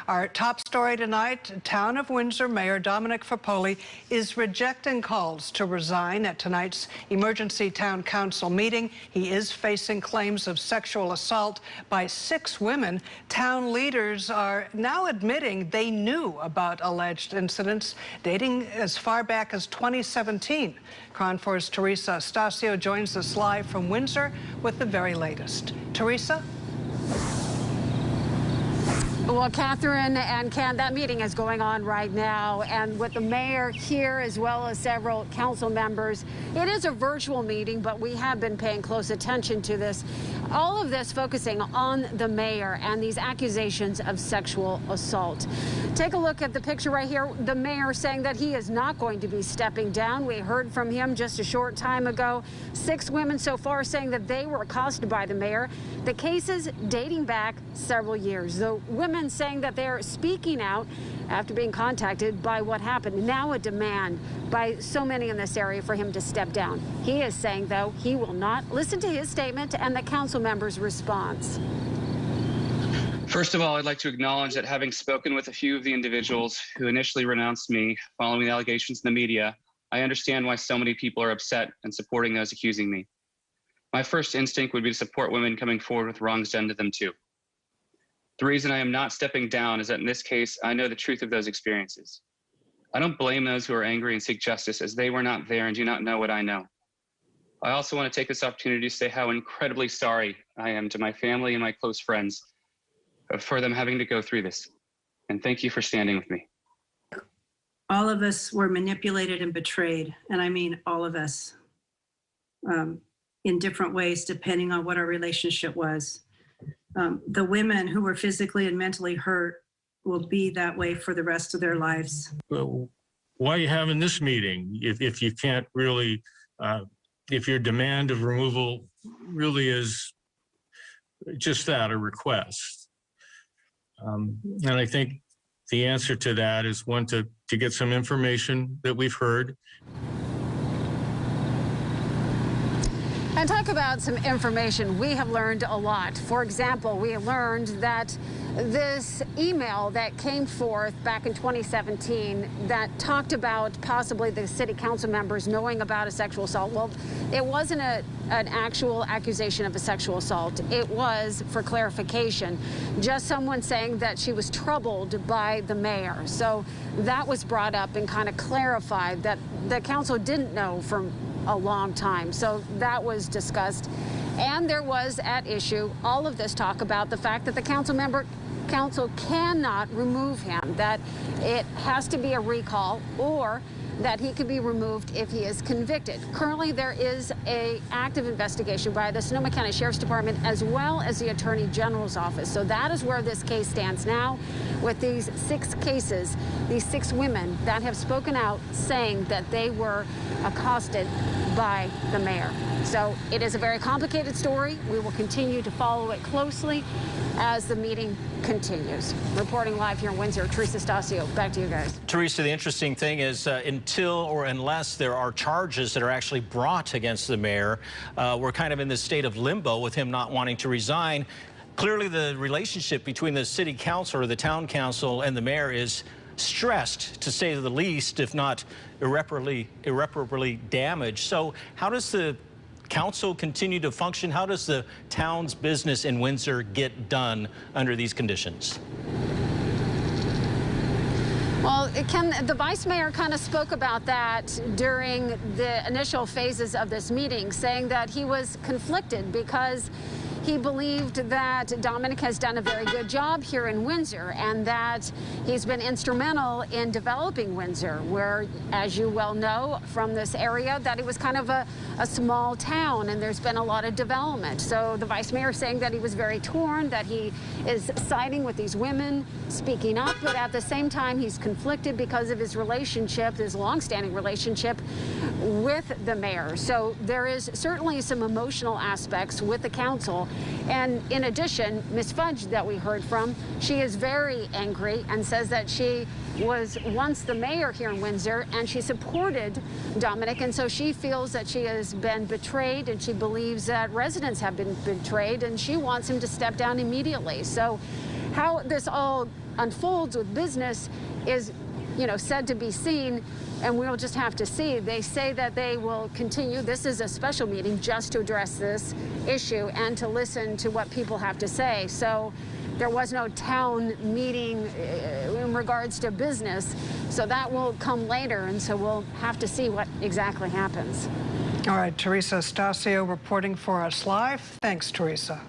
Our top story tonight, Town of Windsor Mayor Dominic Foppoli is rejecting calls to resign at tonight's emergency town council meeting. He is facing claims of sexual assault by 6 women. Town leaders are now admitting they knew about alleged incidents dating as far back as 2017. KRON 4's Teresa Stasio joins us live from Windsor with the very latest. Teresa? Well, Catherine and Ken, that meeting is going on right now, and with the mayor here as well as several council members. It is a virtual meeting, but we have been paying close attention to this. All of this focusing on the mayor and these accusations of sexual assault. Take a look at the picture right here. The mayor saying that he is not going to be stepping down. We heard from him just a short time ago. 6 women so far saying that they were accosted by the mayor. The cases dating back several years. The women saying that they're speaking out after being contacted by what happened. Now a demand by so many in this area for him to step down. He is saying, though, he will not. Listen to his statement and the council members' response. First of all, I'd like to acknowledge that having spoken with a few of the individuals who initially renounced me following the allegations in the media, I understand why so many people are upset and supporting those accusing me. My first instinct would be to support women coming forward with wrongs done to them too. The reason I am not stepping down is that in this case, I know the truth of those experiences. I don't blame those who are angry and seek justice, as they were not there and do not know what I know. I also want to take this opportunity to say how incredibly sorry I am to my family and my close friends for them having to go through this. And thank you for standing with me. All of us were manipulated and betrayed, and I mean all of us, in different ways depending on what our relationship was. The women who were physically and mentally hurt will be that way for the rest of their lives. Well, why are you having this meeting if you can't really, if your demand of removal really is just that, a request? And I think the answer to that is one, to get some information that we've heard. And talk about some information. We have learned a lot. For example, we have learned that this email that came forth back in 2017 that talked about possibly the city council members knowing about a sexual assault. Well, it wasn't an actual accusation of a sexual assault. It was, for clarification, just someone saying that she was troubled by the mayor. So that was brought up and kind of clarified that the council didn't know from a long time. So that was discussed. And there was at issue all of this talk about the fact that the council cannot remove him, that it has to be a recall or that he could be removed if he is convicted. Currently, there is an active investigation by the Sonoma County Sheriff's Department as well as the Attorney General's office. So that is where this case stands now with these 6 cases, these 6 women that have spoken out saying that they were accosted by the mayor. So it is a very complicated story. We will continue to follow it closely as the meeting continues. Reporting live here in Windsor, Teresa Stasio, back to you guys. Teresa, the interesting thing is until or unless there are charges that are actually brought against the mayor, we're kind of in this state of limbo with him not wanting to resign. Clearly, the relationship between the city council or the town council and the mayor is stressed, to say the least, if not irreparably damaged. So how does the council continue to function? How does the town's business in Windsor get done under these conditions? Well, the vice mayor kind of spoke about that during the initial phases of this meeting, saying that he was conflicted because he believed that Dominic has done a very good job here in Windsor and that he's been instrumental in developing Windsor, where, as you well know from this area, that it was kind of a small town and there's been a lot of development. So the vice mayor saying that he was very torn, that he is siding with these women, speaking up, but at the same time he's conflicted because of his relationship, his longstanding relationship with the mayor. So there is certainly some emotional aspects with the council. And in addition, Ms. Fudge that we heard from, she is very angry and says that she was once the mayor here in Windsor and she supported Dominic, and so she feels that she has been betrayed and she believes that residents have been betrayed and she wants him to step down immediately. So how this all unfolds with business is, said to be seen, and we'll just have to see. They say that they will continue. This is a special meeting just to address this issue and to listen to what people have to say. So there was no town meeting in regards to business. So that will come later, and so we'll have to see what exactly happens. All right, Teresa Stasio reporting for us live. Thanks, Teresa.